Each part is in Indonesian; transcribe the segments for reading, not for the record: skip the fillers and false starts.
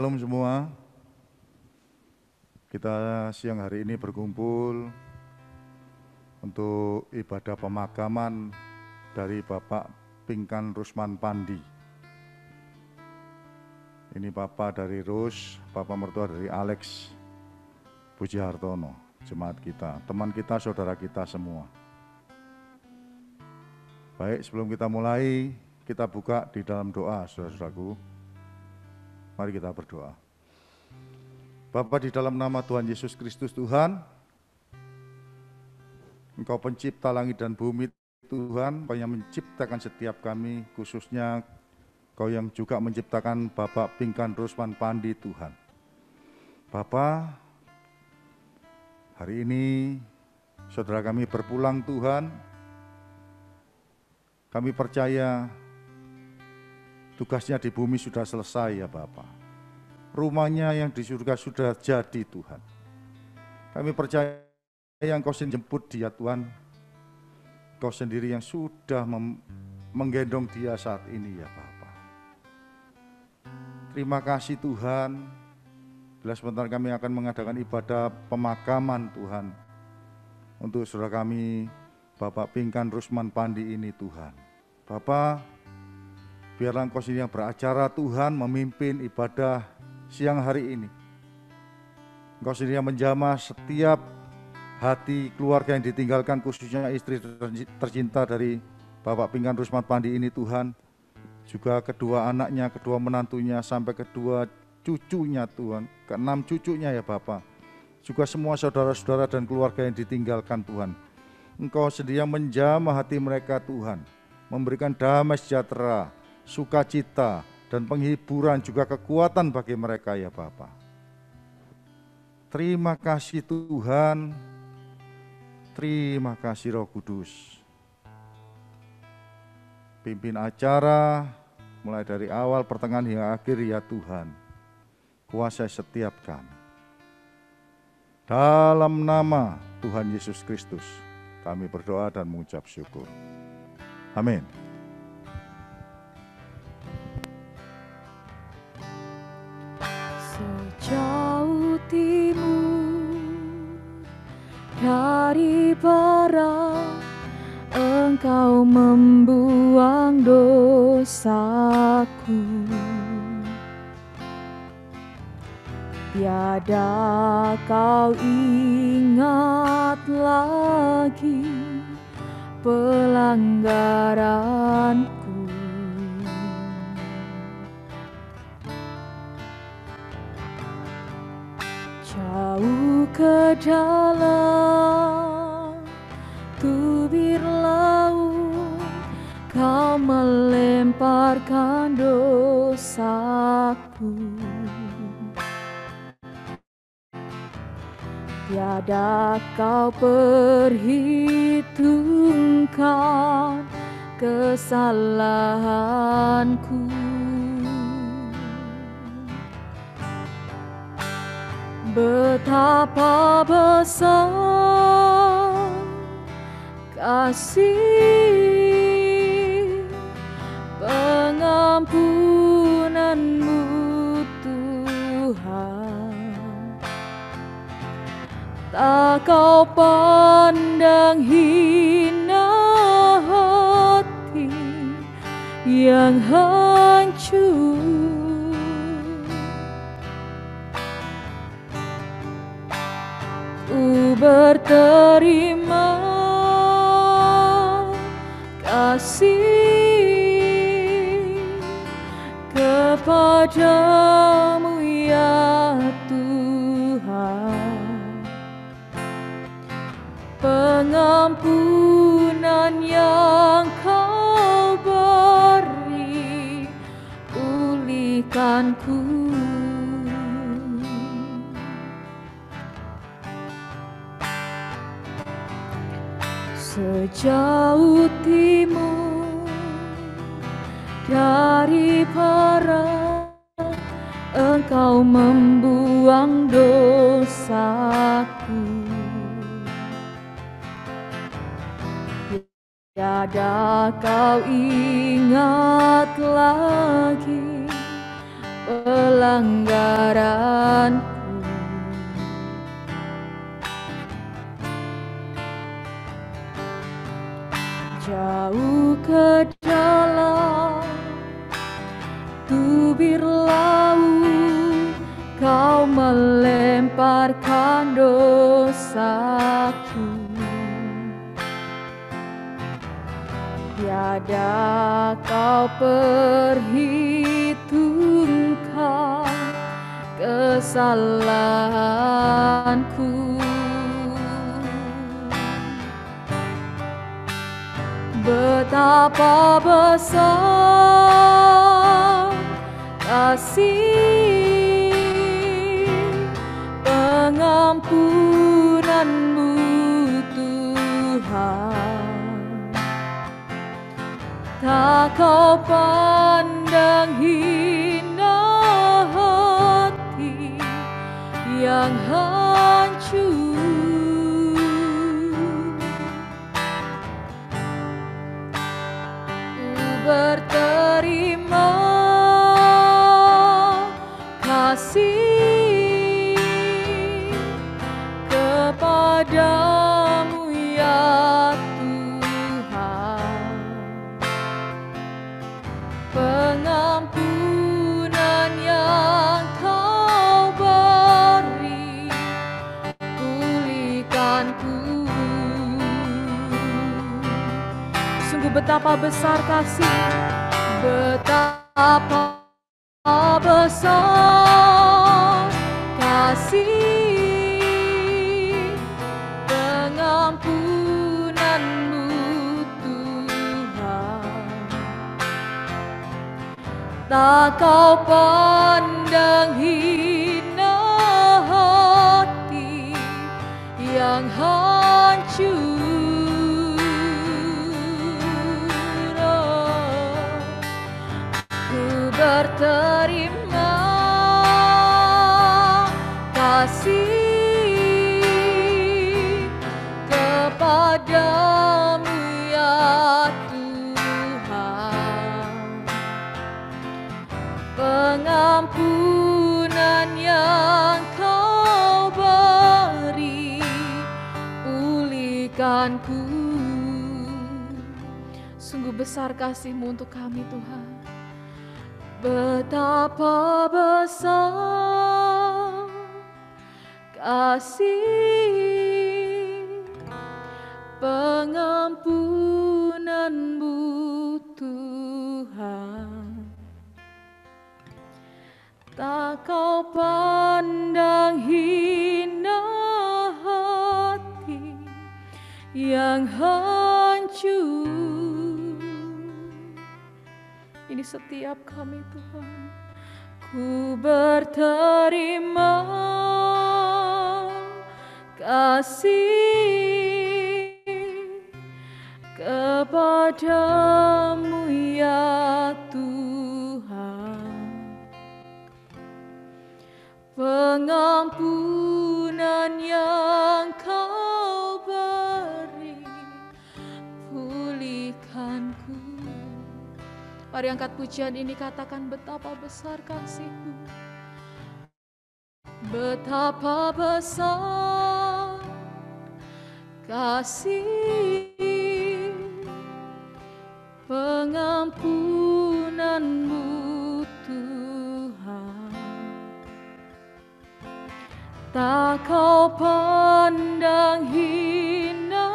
Shalom semua. Kita siang hari ini berkumpul untuk ibadah pemakaman dari Bapak Pinkan Rusman Pandi. Ini Bapak dari Rus, Bapak mertua dari Alex Puji Hartono, jemaat kita, teman kita, saudara kita semua. Baik, sebelum kita mulai, kita buka di dalam doa, saudara-saudaraku. Mari kita berdoa. Bapa, di dalam nama Tuhan Yesus Kristus Tuhan, Engkau pencipta langit dan bumi Tuhan, Engkau yang menciptakan setiap kami, khususnya Engkau yang juga menciptakan Bapak Pinkan Rusman Pandi Tuhan. Bapa, hari ini saudara kami berpulang Tuhan, kami percaya tugasnya di bumi sudah selesai ya Bapa. Rumahnya yang di surga sudah jadi Tuhan. Kami percaya yang Engkau jemput dia Tuhan. Engkau sendiri yang sudah menggendong dia saat ini ya Bapa. Terima kasih Tuhan. Bila sebentar kami akan mengadakan ibadah pemakaman Tuhan. Untuk saudara kami Bapak Pinkan Rusman Pandi ini Tuhan. Bapak, biarlah Engkau sendiri yang beracara Tuhan, memimpin ibadah siang hari ini. Engkau sendiri yang menjamah setiap hati keluarga yang ditinggalkan, khususnya istri tercinta dari Bapak Pinkan Rusman Pandi ini Tuhan. Juga kedua anaknya, kedua menantunya, sampai kedua cucunya Tuhan, keenam cucunya ya Bapak. Juga semua saudara-saudara dan keluarga yang ditinggalkan Tuhan. Engkau sendiri yang menjamah hati mereka Tuhan, memberikan damai sejahtera, sukacita, dan penghiburan juga kekuatan bagi mereka ya Bapa. Terima kasih Tuhan, terima kasih Roh Kudus. Pimpin acara mulai dari awal, pertengahan hingga akhir ya Tuhan. Kuasai setiap kami. Dalam nama Tuhan Yesus Kristus kami berdoa dan mengucap syukur. Amin. Sejauh timur dari barat, Engkau membuang dosaku. Tiada Kau ingat lagi pelanggaranku. Jauh ke dalam tubir laut, Kau melemparkan dosaku. Tiada Kau perhitungkan kesalahanku. Betapa besar kasih pengampunan-Mu Tuhan. Tak Kau pandang hina hati yang hancur. Ku berterima kasih kepadamu ya Tuhan. Pengampunan yang Kau beri, pulihkanku. Sejauh timur dari barat, Engkau membuang dosaku. Tiada Kau ingat lagi pelanggaran. kebenaranku. Jauh ke dalam tubir laut Kau melemparkan dosaku. Tiada Kau perhitungkan kesalahanku. Betapa besar kasih pengampunan-Mu Tuhan. Tak Kau pandang hina hati yang hancur. Berterima kasih kepadamu ya Tuhan. Pengampunan yang Kau beri pulihkanku. Sungguh betapa besar kasih, betapa besar kasih pengampunan-Mu Tuhan. Tak Kau pandang hina hati yang hancur. Berterima kasih kepadamu ya Tuhan. Pengampunan yang Kau beri pulihkanku. Sungguh besar kasih-Mu untuk kami Tuhan. Betapa besar kasih pengampunan-Mu Tuhan. Tak Kau pandang hina hati yang hancur. Ini setiap kami Tuhan. Ku berterima kasih kepadamu ya Tuhan. Pengampunan yang Kau beri pulihkanku. Mari angkat pujian ini, katakan betapa besar kasih-Mu. Betapa besar kasih pengampunan-Mu Tuhan. Tak Kau pandang hina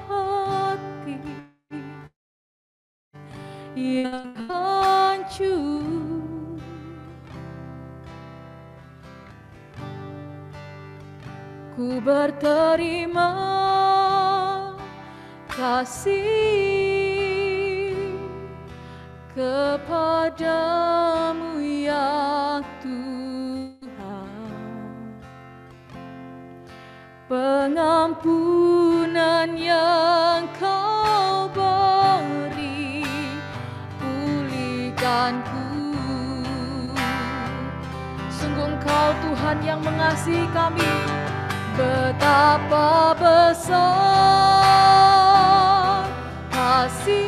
hati yang hancur. Ku berterima kasih kepadamu ya Tuhan. Pengampunan yang Kau beri pulihkanku. Sungguh Engkau Tuhan yang mengasihi kami. Betapa besar kasih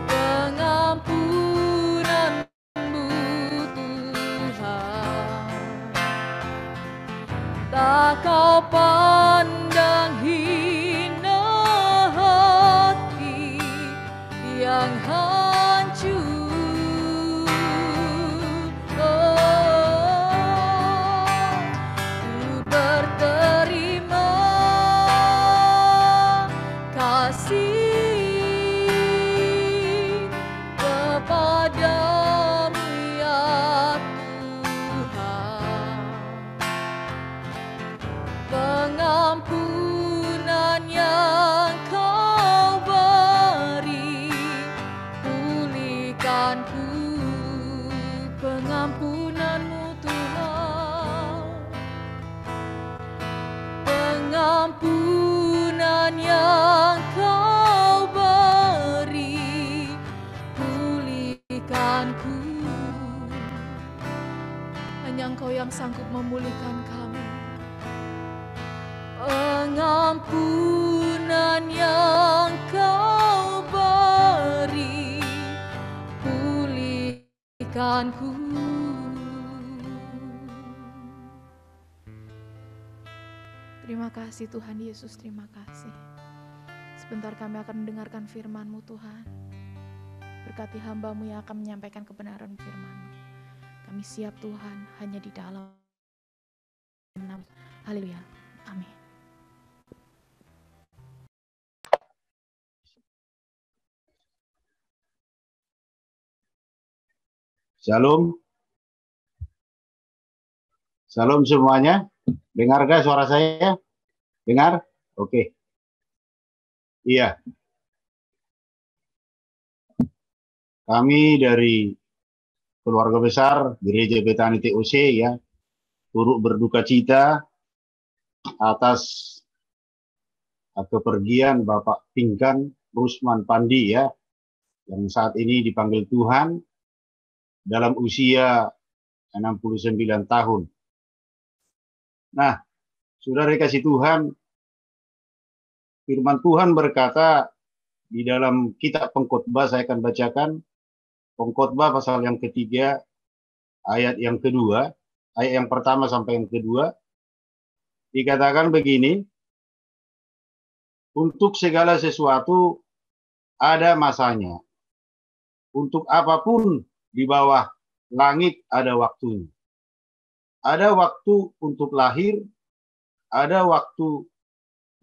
pengampunan-Mu pengampunan-Mu Tuhan, pengampunan yang Kau beri, pulihkanku. Hanya Engkau yang sanggup memulihkan kami. Pengampunan yang Kau beri, pulihkanku. Terima kasih Tuhan Yesus, terima kasih. Sebentar kami akan mendengarkan firman-Mu Tuhan. Berkati hamba-Mu yang akan menyampaikan kebenaran firman-Mu. Kami siap Tuhan, hanya di dalam nama. Haleluya. Amin. Shalom. Shalom semuanya. Dengarkah suara saya? Dengar? Oke. Iya. Kami dari keluarga besar Gereja Betani TOC ya, turut berduka cita atas kepergian Bapak Pinkan Rusman Pandi ya, yang saat ini dipanggil Tuhan dalam usia 69 tahun. Nah, saudara kasih Tuhan, firman Tuhan berkata di dalam kitab Pengkhotbah, saya akan bacakan Pengkhotbah pasal yang ketiga, ayat yang kedua, ayat yang pertama sampai yang kedua, dikatakan begini, untuk segala sesuatu ada masanya, untuk apapun di bawah langit ada waktunya. Ada waktu untuk lahir, ada waktu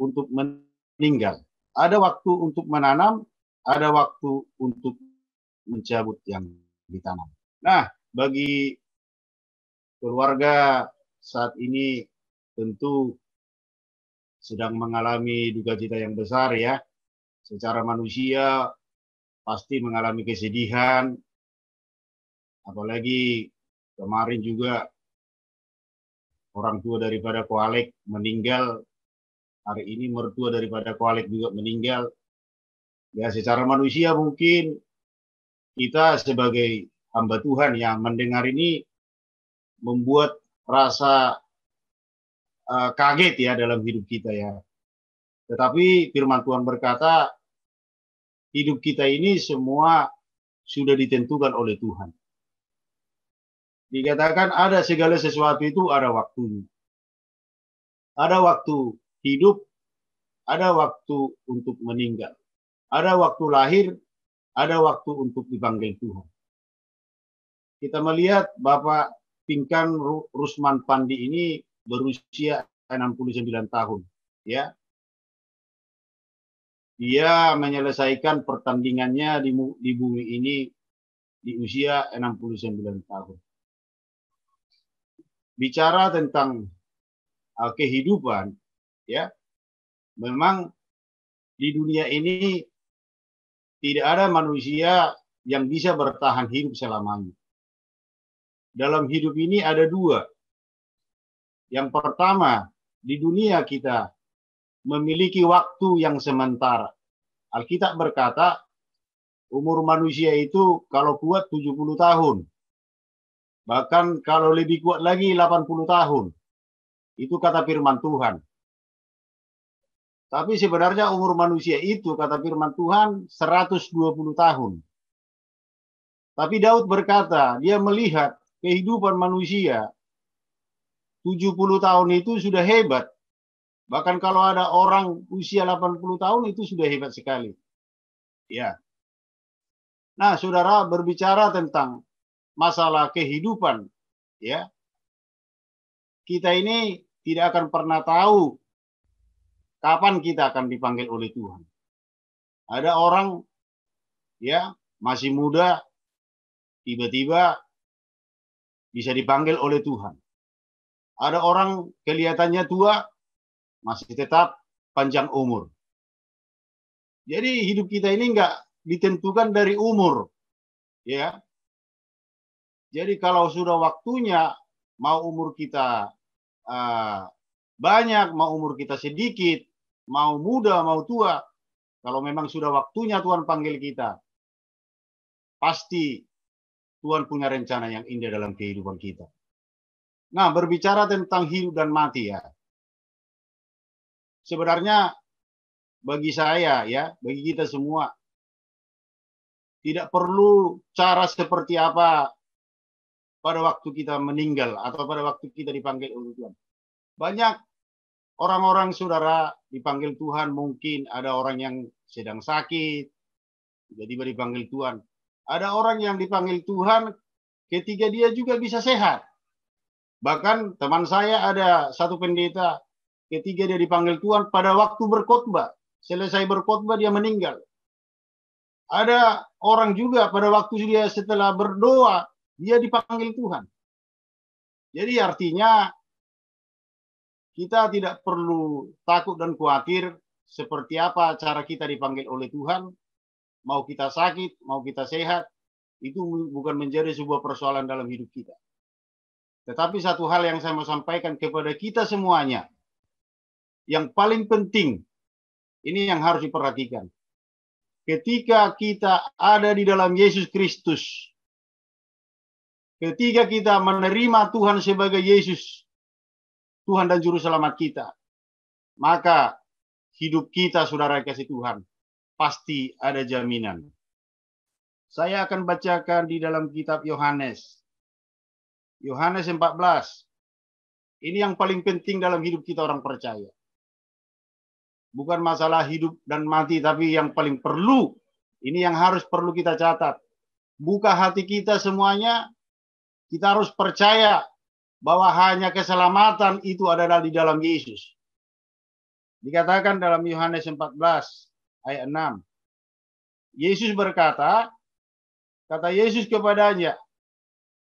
untuk meninggal, ada waktu untuk menanam, ada waktu untuk mencabut yang ditanam. Nah, bagi keluarga saat ini tentu sedang mengalami duka cita yang besar ya. Secara manusia pasti mengalami kesedihan. Apalagi kemarin juga orang tua daripada Koalek meninggal. Hari ini mertua daripada Koalek juga meninggal. Ya, secara manusia mungkin kita sebagai hamba Tuhan yang mendengar ini membuat rasa kaget ya dalam hidup kita ya. Tetapi firman Tuhan berkata, hidup kita ini semua sudah ditentukan oleh Tuhan. Dikatakan ada segala sesuatu itu ada waktunya. Ada waktu hidup, ada waktu untuk meninggal. Ada waktu lahir, ada waktu untuk dipanggil Tuhan. Kita melihat Bapak Pinkan Rusman Pandi ini berusia 69 tahun. Ya. Dia menyelesaikan pertandingannya di bumi ini di usia 69 tahun. Bicara tentang kehidupan, ya, memang di dunia ini tidak ada manusia yang bisa bertahan hidup selamanya. Dalam hidup ini ada dua. Yang pertama, di dunia kita memiliki waktu yang sementara. Alkitab berkata, umur manusia itu kalau kuat 70 tahun. Bahkan kalau lebih kuat lagi 80 tahun. Itu kata firman Tuhan. Tapi sebenarnya umur manusia itu, kata firman Tuhan, 120 tahun. Tapi Daud berkata, dia melihat kehidupan manusia, 70 tahun itu sudah hebat. Bahkan kalau ada orang usia 80 tahun itu sudah hebat sekali. Ya. Nah, saudara, berbicara tentang masalah kehidupan, ya. Kita ini tidak akan pernah tahu kapan kita akan dipanggil oleh Tuhan. Ada orang ya masih muda tiba-tiba bisa dipanggil oleh Tuhan. Ada orang kelihatannya tua masih tetap panjang umur. Jadi hidup kita ini enggak ditentukan dari umur. Ya. Jadi kalau sudah waktunya, mau umur kita banyak, mau umur kita sedikit, mau muda, mau tua, kalau memang sudah waktunya Tuhan panggil kita, pasti Tuhan punya rencana yang indah dalam kehidupan kita. Nah, berbicara tentang hidup dan mati ya. Sebenarnya bagi saya ya, bagi kita semua, tidak perlu cara seperti apa pada waktu kita meninggal atau pada waktu kita dipanggil oleh Tuhan. Banyak orang-orang saudara dipanggil Tuhan, mungkin ada orang yang sedang sakit, tiba-tiba dipanggil Tuhan. Ada orang yang dipanggil Tuhan ketika dia juga bisa sehat. Bahkan teman saya ada satu pendeta, ketika dia dipanggil Tuhan pada waktu berkhotbah, selesai berkhotbah dia meninggal. Ada orang juga pada waktu dia setelah berdoa, dia dipanggil Tuhan. Jadi artinya kita tidak perlu takut dan khawatir seperti apa cara kita dipanggil oleh Tuhan. Mau kita sakit, mau kita sehat, itu bukan menjadi sebuah persoalan dalam hidup kita. Tetapi satu hal yang saya mau sampaikan kepada kita semuanya, yang paling penting, ini yang harus diperhatikan. Ketika kita ada di dalam Yesus Kristus, ketika kita menerima Tuhan sebagai Yesus, Tuhan dan Juru Selamat kita, maka hidup kita, saudara kasih Tuhan, pasti ada jaminan. Saya akan bacakan di dalam kitab Yohanes. Yohanes 14. Ini yang paling penting dalam hidup kita orang percaya. Bukan masalah hidup dan mati, tapi yang paling perlu, ini yang harus perlu kita catat. Buka hati kita semuanya, kita harus percaya bahwa hanya keselamatan itu adalah di dalam Yesus. Dikatakan dalam Yohanes 14 ayat 6. Yesus berkata, kata Yesus kepadanya,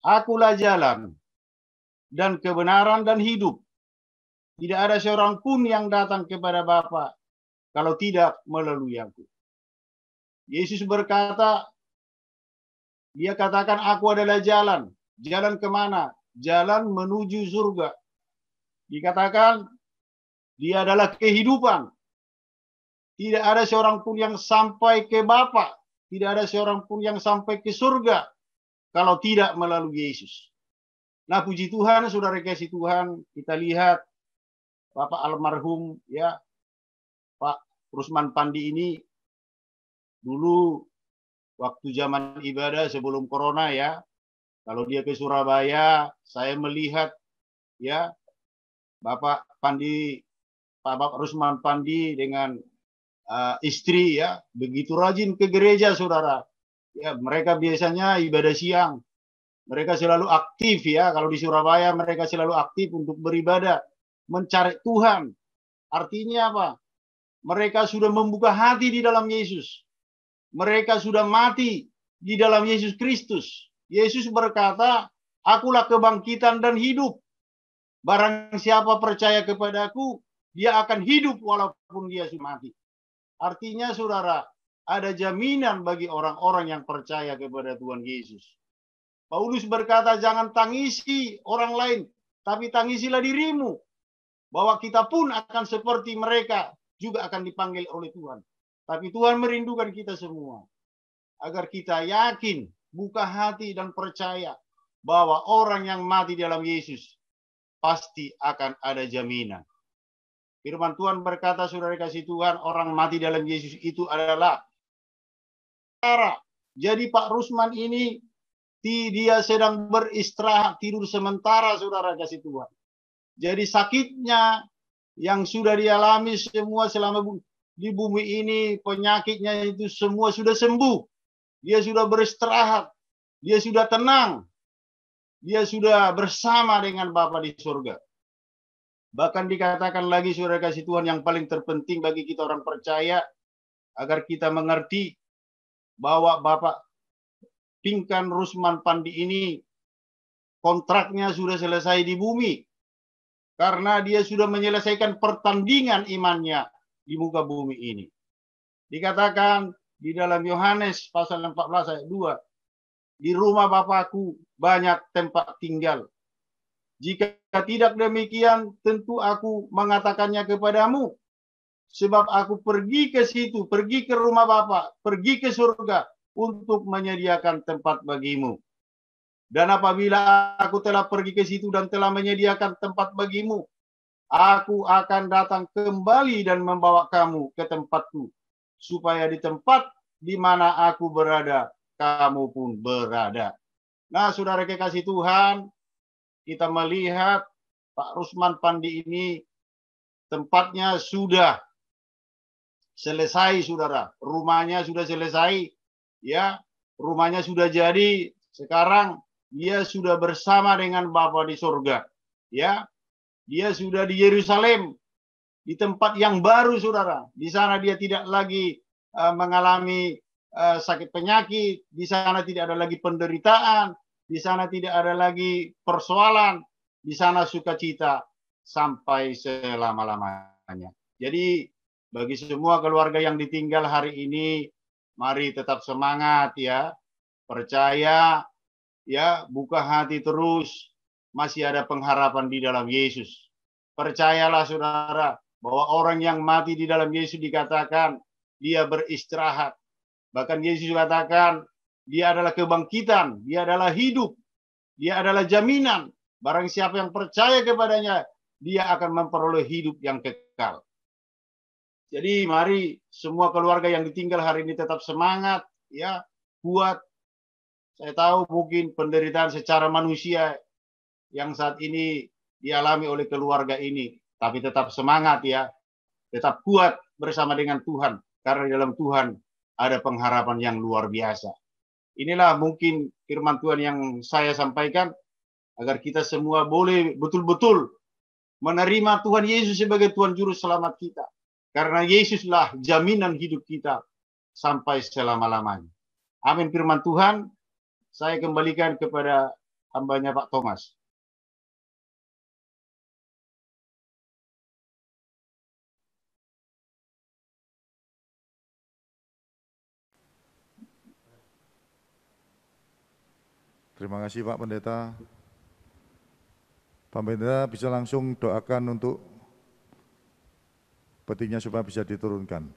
Akulah jalan dan kebenaran dan hidup. Tidak ada seorang pun yang datang kepada Bapa kalau tidak melalui aku. Yesus berkata, dia katakan aku adalah jalan. Jalan kemana? Jalan menuju surga. Dikatakan dia adalah kehidupan. Tidak ada seorang pun yang sampai ke Bapa. Tidak ada seorang pun yang sampai ke surga kalau tidak melalui Yesus. Nah, puji Tuhan, saudara kasih Tuhan, kita lihat Bapak almarhum ya, Pak Rusman Pandi ini dulu waktu zaman ibadah sebelum corona ya, kalau dia ke Surabaya, saya melihat ya Bapak Pandi, Pak Rusman Pandi dengan istri ya, begitu rajin ke gereja, saudara. Ya, mereka biasanya ibadah siang. Mereka selalu aktif ya, kalau di Surabaya mereka selalu aktif untuk beribadah, mencari Tuhan. Artinya apa? Mereka sudah membuka hati di dalam Yesus. Mereka sudah mati di dalam Yesus Kristus. Yesus berkata, akulah kebangkitan dan hidup. Barang siapa percaya kepadaku, dia akan hidup walaupun dia sudah mati. Artinya saudara, ada jaminan bagi orang-orang yang percaya kepada Tuhan Yesus. Paulus berkata, jangan tangisi orang lain, tapi tangisilah dirimu. Bahwa kita pun akan seperti mereka, juga akan dipanggil oleh Tuhan. Tapi Tuhan merindukan kita semua. Agar kita yakin, buka hati dan percaya bahwa orang yang mati dalam Yesus pasti akan ada jaminan. Firman Tuhan berkata, saudara kasih Tuhan, orang mati dalam Yesus itu adalah cara. Jadi Pak Rusman ini dia sedang beristirahat, tidur sementara, saudara kasih Tuhan. Jadi sakitnya yang sudah dialami semua selama di bumi ini, penyakitnya itu semua sudah sembuh. Dia sudah beristirahat, dia sudah tenang, dia sudah bersama dengan Bapa di surga. Bahkan dikatakan lagi, saudara kasih Tuhan, yang paling terpenting bagi kita orang percaya, agar kita mengerti bahwa Bapak Pinkan Rusman Pandi ini kontraknya sudah selesai di bumi. Karena dia sudah menyelesaikan pertandingan imannya di muka bumi ini. Dikatakan di dalam Yohanes pasal 14 ayat 2. di rumah Bapakku banyak tempat tinggal. Jika tidak demikian, tentu aku mengatakannya kepadamu. Sebab aku pergi ke situ, pergi ke rumah Bapa, pergi ke surga untuk menyediakan tempat bagimu. Dan apabila aku telah pergi ke situ dan telah menyediakan tempat bagimu, aku akan datang kembali dan membawa kamu ke tempatku, supaya di tempat di mana aku berada, kamu pun berada. Nah, saudara kekasih Tuhan, kita melihat Pak Rusman Pandi ini tempatnya sudah selesai, saudara. Rumahnya sudah selesai, ya. Rumahnya sudah jadi. Sekarang dia sudah bersama dengan Bapa di surga, ya. Dia sudah di Yerusalem, di tempat yang baru, saudara. Di sana dia tidak lagi mengalami sakit penyakit. Di sana tidak ada lagi penderitaan. Di sana tidak ada lagi persoalan. Di sana sukacita sampai selama-lamanya. Jadi bagi semua keluarga yang ditinggal hari ini, mari tetap semangat, ya. Percaya, ya, buka hati terus. Masih ada pengharapan di dalam Yesus. Percayalah, saudara, bahwa orang yang mati di dalam Yesus dikatakan dia beristirahat. Bahkan Yesus katakan dia adalah kebangkitan, dia adalah hidup, dia adalah jaminan. Barang siapa yang percaya kepadanya, dia akan memperoleh hidup yang kekal. Jadi mari semua keluarga yang ditinggal hari ini tetap semangat, ya, kuat. Saya tahu mungkin penderitaan secara manusia yang saat ini dialami oleh keluarga ini, tapi tetap semangat, ya, tetap kuat bersama dengan Tuhan, karena di dalam Tuhan ada pengharapan yang luar biasa. Inilah mungkin firman Tuhan yang saya sampaikan, agar kita semua boleh betul-betul menerima Tuhan Yesus sebagai Tuhan Juru Selamat kita, karena Yesuslah jaminan hidup kita sampai selama-lamanya. Amin. Firman Tuhan saya kembalikan kepada hambanya Pak Thomas. Terima kasih Pak Pendeta. Pak Pendeta bisa langsung doakan untuk petinya supaya bisa diturunkan.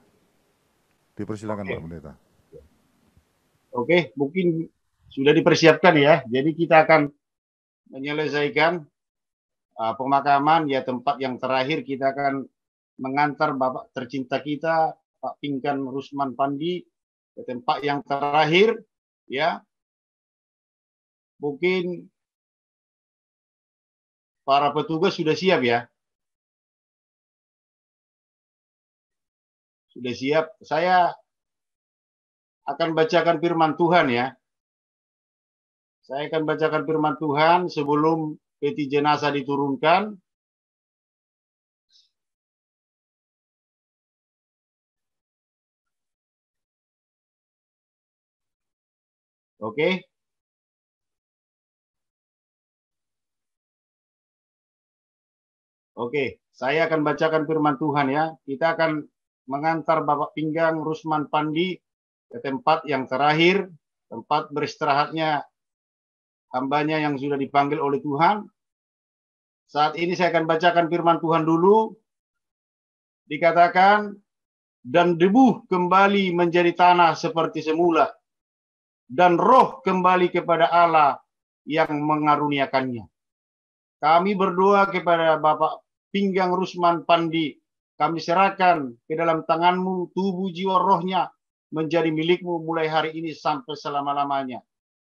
Dipersilakan. Oke. Pak Pendeta. Oke, mungkin sudah dipersiapkan, ya. Jadi kita akan menyelesaikan pemakaman, ya, tempat yang terakhir kita akan mengantar Bapak tercinta kita, Pak Pinkan Rusman Pandi, ke tempat yang terakhir, ya. Mungkin para petugas sudah siap, ya. Sudah siap. Saya akan bacakan firman Tuhan, ya. Saya akan bacakan firman Tuhan sebelum peti jenazah diturunkan. Oke. Oke, saya akan bacakan firman Tuhan, ya. Kita akan mengantar Bapak Pinggang Rusman Pandi ke tempat yang terakhir, tempat beristirahatnya hambanya yang sudah dipanggil oleh Tuhan. Saat ini saya akan bacakan firman Tuhan dulu. Dikatakan, dan debu kembali menjadi tanah seperti semula, dan roh kembali kepada Allah yang mengaruniakannya. Kami berdoa kepada Bapak Pinggang Rusman Pandi, kami serahkan ke dalam tangan-Mu tubuh, jiwa, rohnya menjadi milik-Mu mulai hari ini sampai selama-lamanya.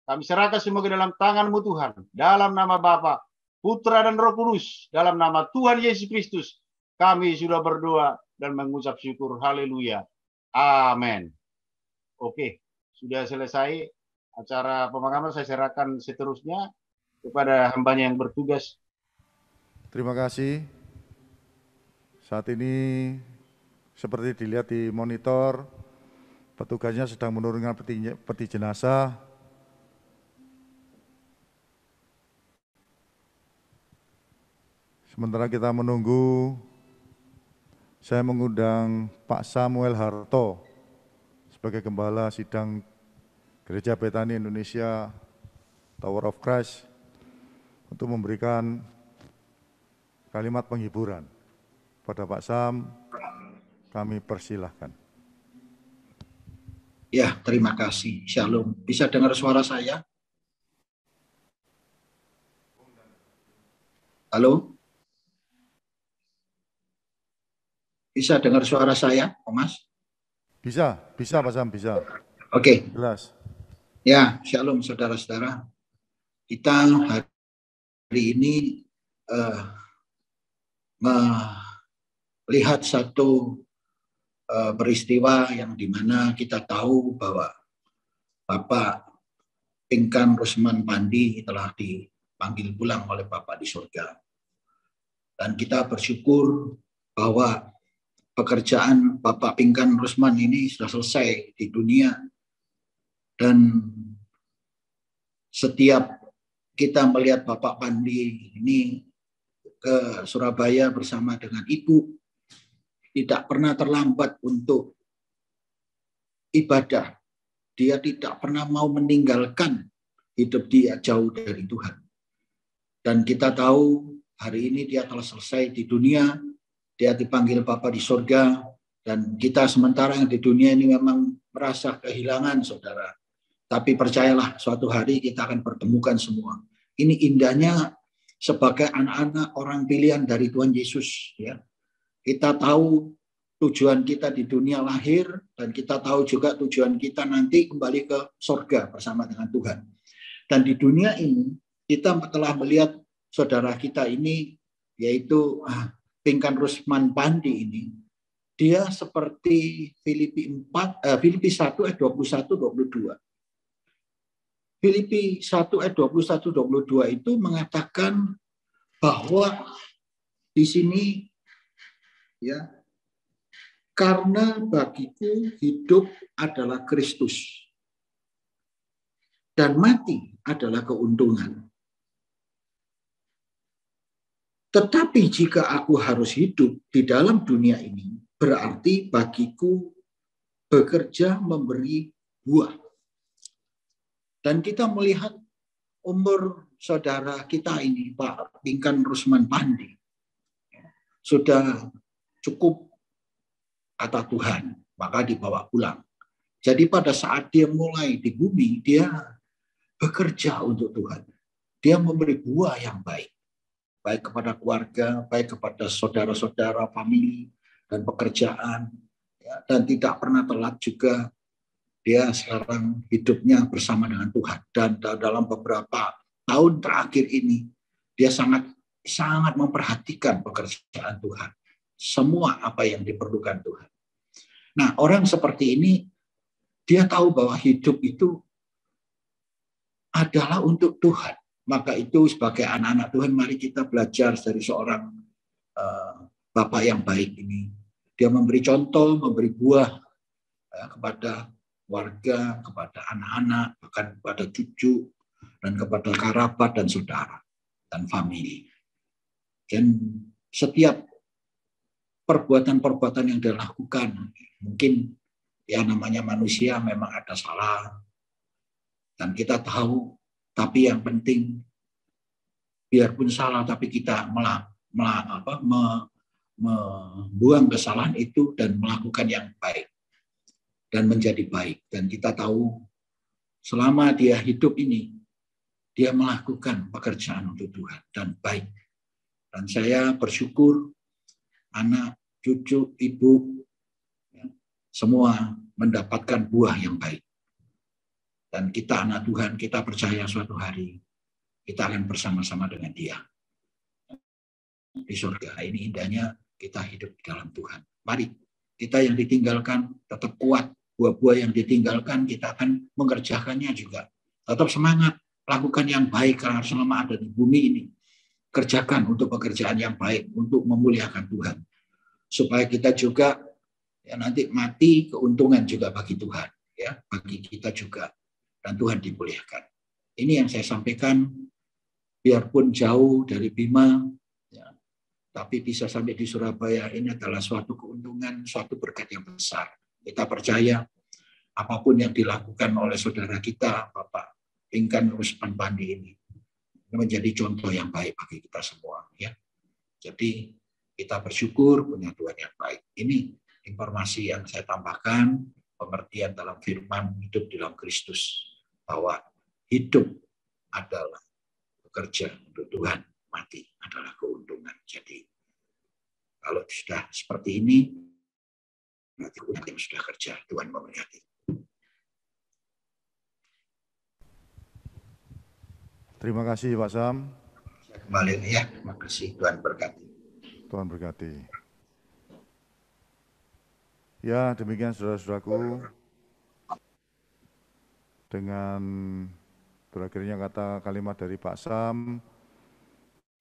Kami serahkan semua ke dalam tangan-Mu, Tuhan, dalam nama Bapa, Putra dan Roh Kudus, dalam nama Tuhan Yesus Kristus, kami sudah berdoa dan mengucap syukur. Haleluya. Amin. Oke, sudah selesai acara pemakaman. Saya serahkan seterusnya kepada hambanya yang bertugas. Terima kasih. Saat ini seperti dilihat di monitor, petugasnya sedang menurunkan peti jenazah. Sementara kita menunggu, saya mengundang Pak Samuel Harto sebagai Gembala Sidang Gereja Betani Indonesia Tower of Christ untuk memberikan kalimat penghiburan. Pada Pak Sam, kami persilahkan. Ya, terima kasih. Shalom. Bisa dengar suara saya? Halo? Bisa dengar suara saya, Mas? Bisa Pak Sam, bisa. Oke. Jelas. Ya, shalom saudara-saudara. Kita hari ini melihat satu peristiwa yang dimana kita tahu bahwa Bapak Pinkan Rusman Pandi telah dipanggil pulang oleh Bapak di surga. Dan kita bersyukur bahwa pekerjaan Bapak Pinkan Rusman ini sudah selesai di dunia. Dan setiap kita melihat Bapak Pandi ini ke Surabaya bersama dengan Ibu, tidak pernah terlambat untuk ibadah. Dia tidak pernah mau meninggalkan hidup dia jauh dari Tuhan. Dan kita tahu hari ini dia telah selesai di dunia, dia dipanggil Bapa di surga, dan kita sementara yang di dunia ini memang merasa kehilangan, saudara. Tapi percayalah, suatu hari kita akan pertemukan semua. Ini indahnya sebagai anak-anak orang pilihan dari Tuhan Yesus, ya. Kita tahu tujuan kita di dunia lahir, dan kita tahu juga tujuan kita nanti kembali ke surga bersama dengan Tuhan. Dan di dunia ini, kita telah melihat saudara kita ini, yaitu Pinkan Rusman Pandi ini, dia seperti Filipi 1 ayat 21-22. Filipi 1 ayat 21-22 itu mengatakan bahwa di sini, ya, karena bagiku hidup adalah Kristus dan mati adalah keuntungan. Tetapi jika aku harus hidup di dalam dunia ini, berarti bagiku bekerja memberi buah. Dan kita melihat umur saudara kita ini, Pak Pinkan Rusman Pandi, sudah cukup kata Tuhan, maka dibawa pulang. Jadi pada saat dia mulai di bumi, dia bekerja untuk Tuhan. Dia memberi buah yang baik. Baik kepada keluarga, baik kepada saudara-saudara, famili, dan pekerjaan. Ya, dan tidak pernah telat juga. Dia sekarang hidupnya bersama dengan Tuhan. Dan dalam beberapa tahun terakhir ini, dia sangat memperhatikan pekerjaan Tuhan. Semua apa yang diperlukan Tuhan. Nah, orang seperti ini, dia tahu bahwa hidup itu adalah untuk Tuhan. Maka itu sebagai anak-anak Tuhan, mari kita belajar dari seorang Bapak yang baik ini. Dia memberi contoh, memberi buah kepada warga, kepada anak-anak, bahkan kepada cucu, dan kepada kerabat dan saudara, dan famili. Dan setiap perbuatan-perbuatan yang dia lakukan, mungkin ya namanya manusia memang ada salah, dan kita tahu, tapi yang penting biarpun salah, tapi kita membuang kesalahan itu dan melakukan yang baik dan menjadi baik. Dan kita tahu selama dia hidup ini, dia melakukan pekerjaan untuk Tuhan dan baik. Dan saya bersyukur anak, cucu, ibu, ya, semua mendapatkan buah yang baik. Dan kita anak Tuhan, kita percaya suatu hari kita akan bersama-sama dengan dia di surga. Ini indahnya kita hidup di dalam Tuhan. Mari kita yang ditinggalkan tetap kuat. Buah-buah yang ditinggalkan kita akan mengerjakannya juga. Tetap semangat, lakukan yang baik karena selama ada di bumi ini. Kerjakan untuk pekerjaan yang baik, untuk memuliakan Tuhan. Supaya kita juga ya nanti mati keuntungan juga bagi Tuhan, ya, bagi kita juga, dan Tuhan dimuliakan. Ini yang saya sampaikan, biarpun jauh dari Bima, ya, tapi bisa sampai di Surabaya, ini adalah suatu keuntungan, suatu berkat yang besar. Kita percaya apapun yang dilakukan oleh saudara kita, Bapak Pinkan Rusman Pandi ini menjadi contoh yang baik bagi kita semua. Ya. Jadi kita bersyukur punya Tuhan yang baik. Ini informasi yang saya tambahkan, pengertian dalam firman hidup di dalam Kristus, bahwa hidup adalah bekerja untuk Tuhan, mati adalah keuntungan. Jadi kalau sudah seperti ini, berarti Tuhan sudah kerja. Tuhan memberkati. Terima kasih Pak Sam. Saya kembali ya, terima kasih, Tuhan berkati. Tuhan berkati. Ya, demikian saudara-saudaraku, dengan berakhirnya kata kalimat dari Pak Sam,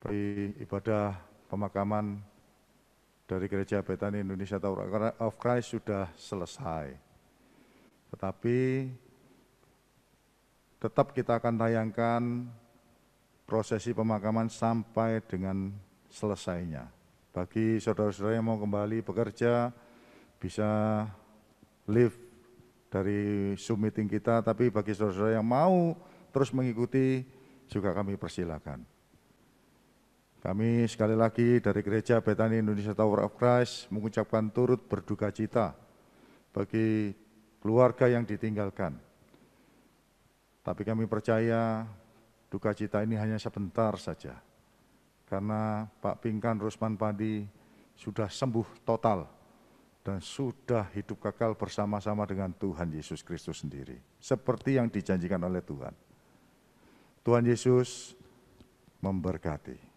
bagi ibadah pemakaman dari Gereja Betani Indonesia Tower of Christ sudah selesai. Tetapi tetap kita akan tayangkan prosesi pemakaman sampai dengan selesainya. Bagi saudara-saudara yang mau kembali bekerja, bisa live dari Zoom meeting kita, tapi bagi saudara-saudara yang mau terus mengikuti, juga kami persilakan. Kami sekali lagi dari Gereja Betani Indonesia Tower of Christ mengucapkan turut berduka cita bagi keluarga yang ditinggalkan. Tapi kami percaya duka cita ini hanya sebentar saja, karena Pak Pinkan Rusman Pandi sudah sembuh total dan sudah hidup kekal bersama-sama dengan Tuhan Yesus Kristus sendiri, seperti yang dijanjikan oleh Tuhan. Tuhan Yesus memberkati.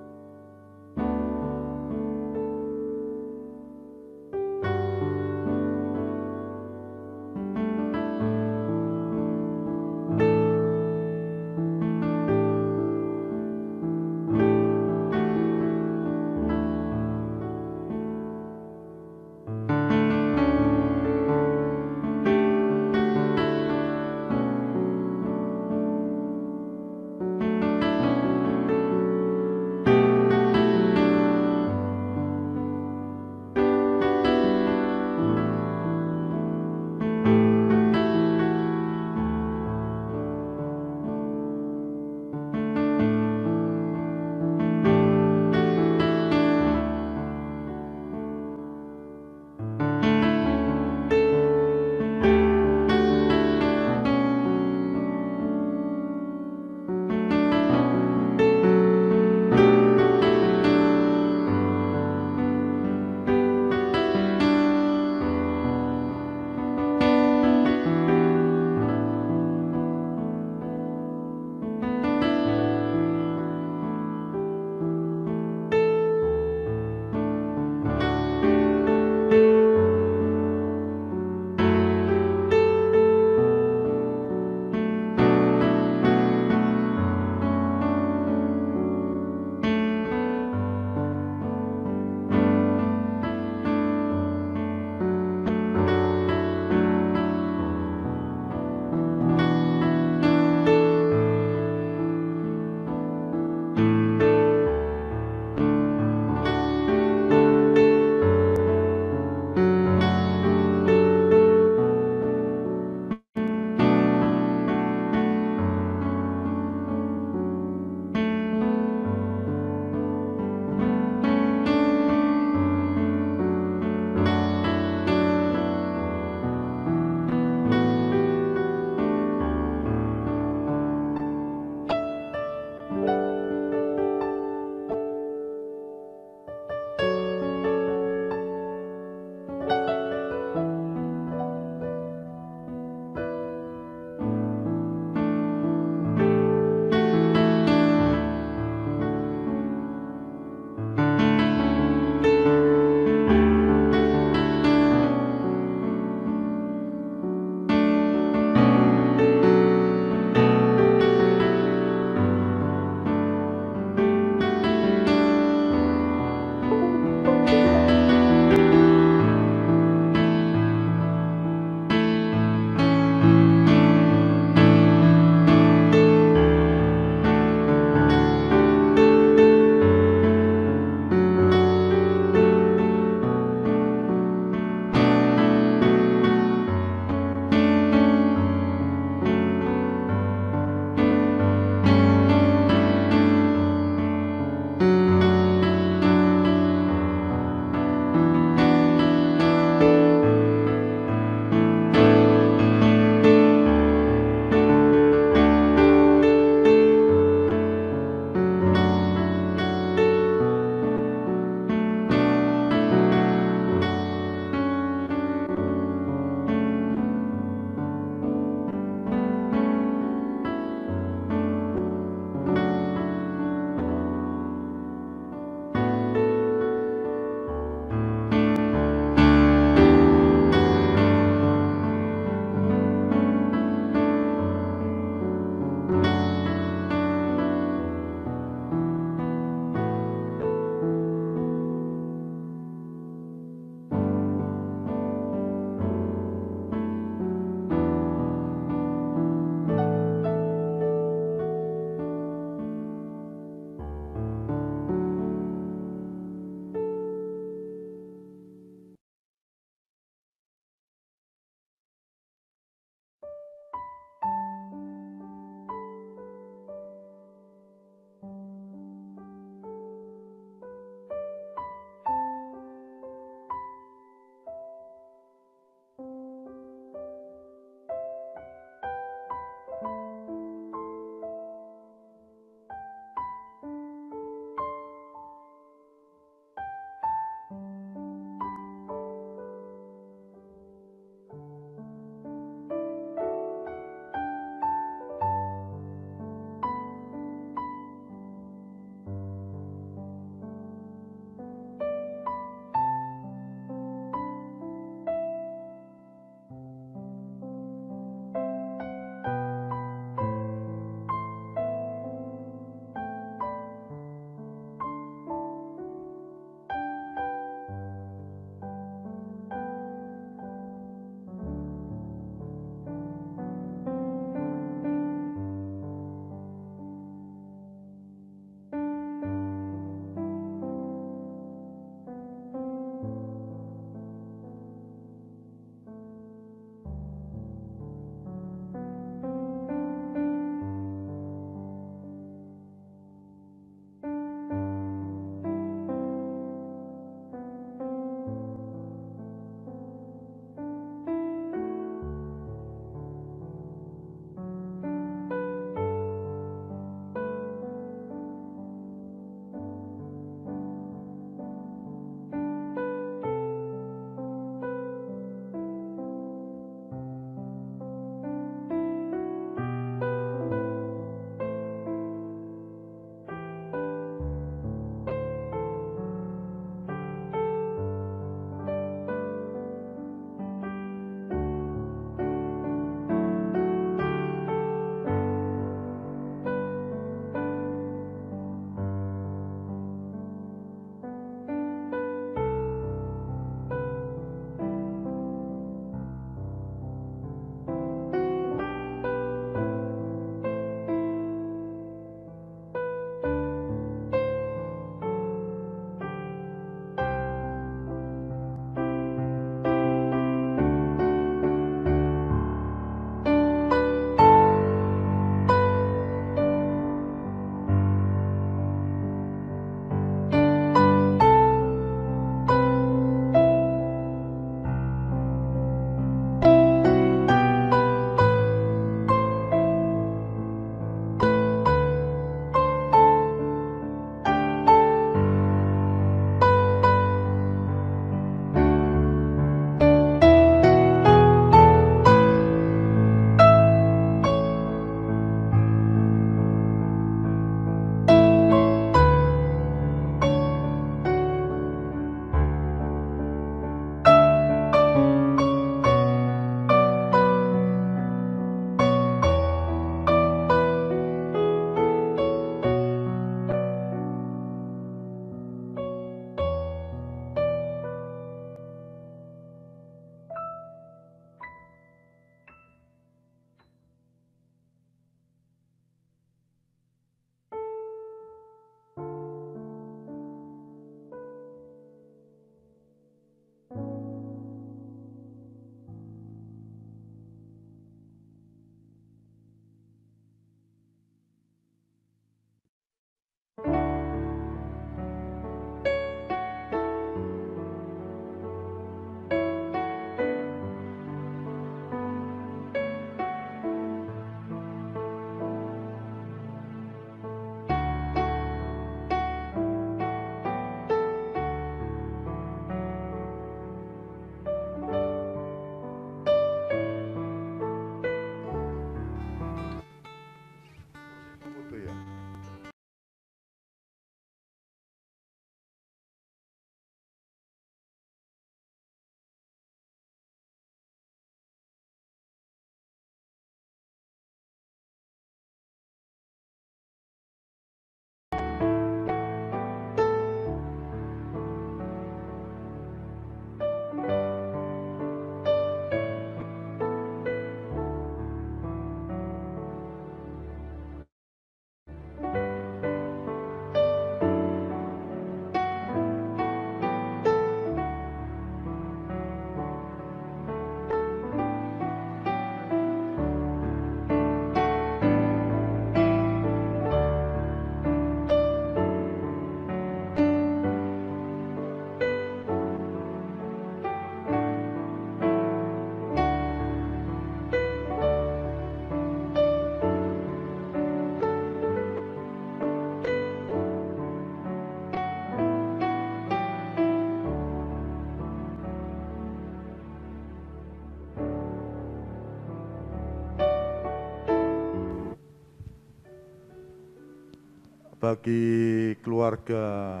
bagi keluarga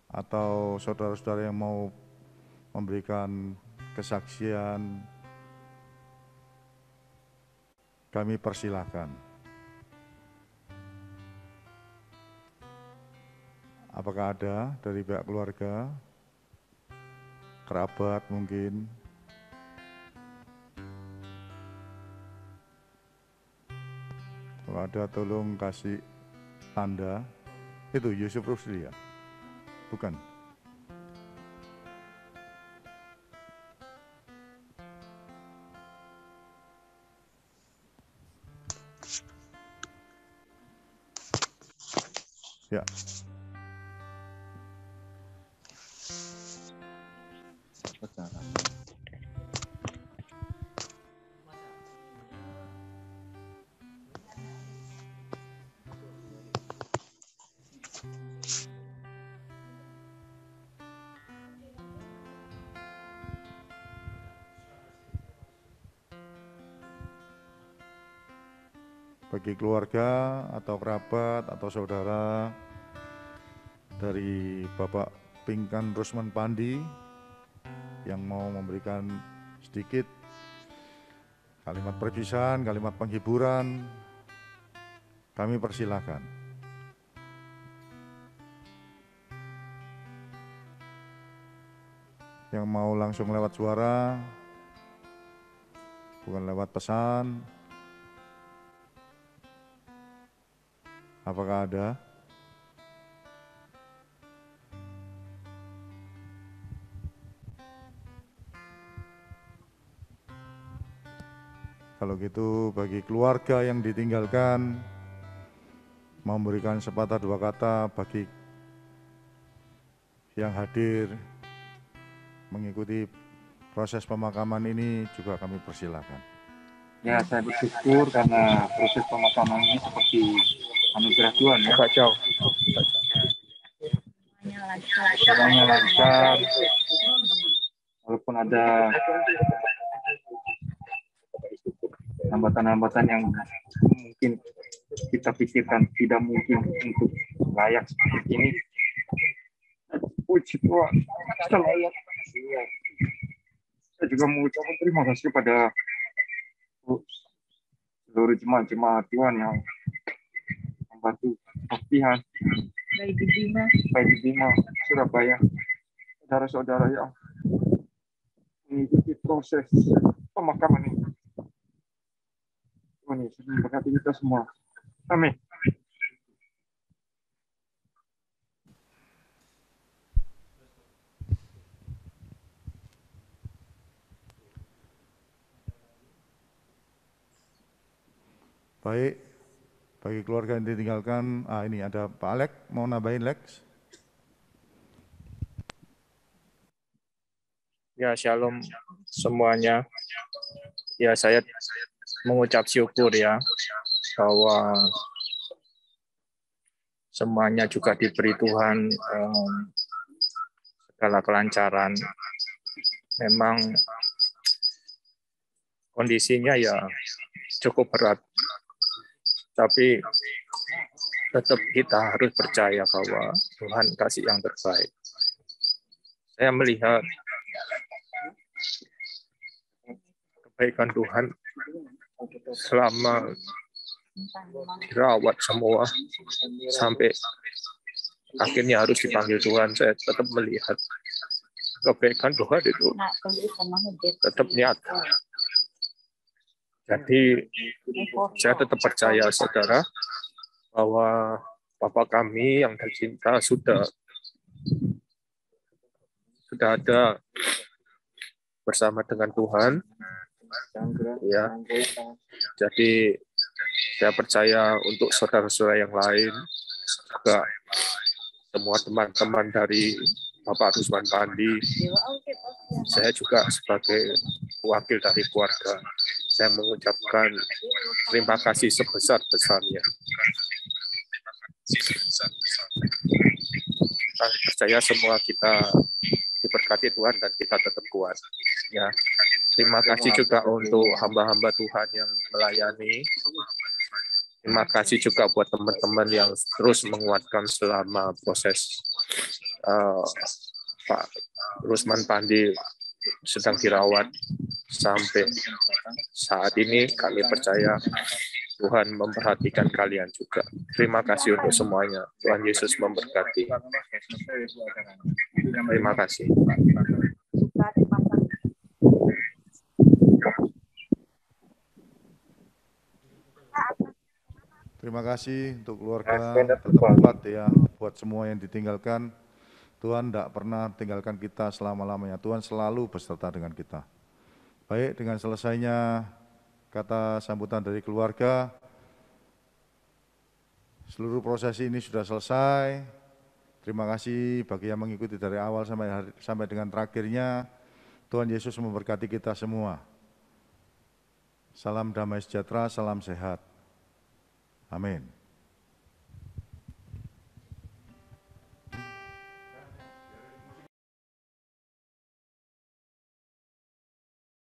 atau saudara-saudara yang mau memberikan kesaksian, kami persilakan. Apakah ada dari pihak keluarga, kerabat mungkin? Kalau ada tolong kasih tanda. Itu Yusuf Rusli ya? Bukan? Ya. Bagi keluarga atau kerabat atau saudara dari Bapak Pinkan Rusman Pandi yang mau memberikan sedikit kalimat perpisahan, kalimat penghiburan, kami persilakan. Yang mau langsung lewat suara, bukan lewat pesan, apakah ada? Kalau gitu bagi keluarga yang ditinggalkan, memberikan sepatah dua kata bagi yang hadir mengikuti proses pemakaman ini juga kami persilakan. Ya, saya bersyukur karena proses pemakaman ini seperti anugerah Tuhan ya. Kacau. Semuanya lancar. Walaupun ada hambatan-hambatan yang mungkin kita pikirkan tidak mungkin untuk layak seperti ini. Puji Tuhan, kita layak. Saya juga mengucapkan terima kasih kepada seluruh jemaat-jemaat Tuhan yang membantu kebaktian baik di Bima, Surabaya, saudara-saudara yang mengikuti proses pemakaman ini. Tuhan Yesus memberkati kita semua. Amin. Baik, bagi keluarga yang ditinggalkan, ini ada Pak Alek, mau nambahin Lex? Ya, shalom semuanya. Ya, saya mengucap syukur ya bahwa semuanya juga diberi Tuhan segala kelancaran. Memang kondisinya ya cukup berat, tapi tetap kita harus percaya bahwa Tuhan kasih yang terbaik. Saya melihat kebaikan Tuhan selama dirawat semua sampai akhirnya harus dipanggil Tuhan. Saya tetap melihat kebaikan Tuhan itu tetap nyata. Jadi saya tetap percaya saudara bahwa Bapak kami yang tercinta sudah ada bersama dengan Tuhan. Ya. Jadi saya percaya untuk saudara-saudara yang lain juga semua teman-teman dari Bapak Rusman Pandi, saya juga sebagai wakil dari keluarga, saya mengucapkan terima kasih sebesar-besarnya. Saya percaya semua kita diberkati Tuhan dan kita tetap kuat. Ya, terima kasih juga untuk hamba-hamba Tuhan yang melayani. Terima kasih juga buat teman-teman yang terus menguatkan selama proses Pak Rusman Pandi sedang dirawat sampai saat ini. Kami percaya Tuhan memperhatikan kalian juga. Terima kasih untuk semuanya. Tuhan Yesus memberkati. Terima kasih. Terima kasih untuk keluarga, tetap kuat ya buat semua yang ditinggalkan. Tuhan tidak pernah tinggalkan kita selama-lamanya. Tuhan selalu beserta dengan kita. Baik, dengan selesainya kata sambutan dari keluarga, seluruh prosesi ini sudah selesai. Terima kasih bagi yang mengikuti dari awal sampai dengan terakhirnya. Tuhan Yesus memberkati kita semua. Salam damai sejahtera, salam sehat. Amin.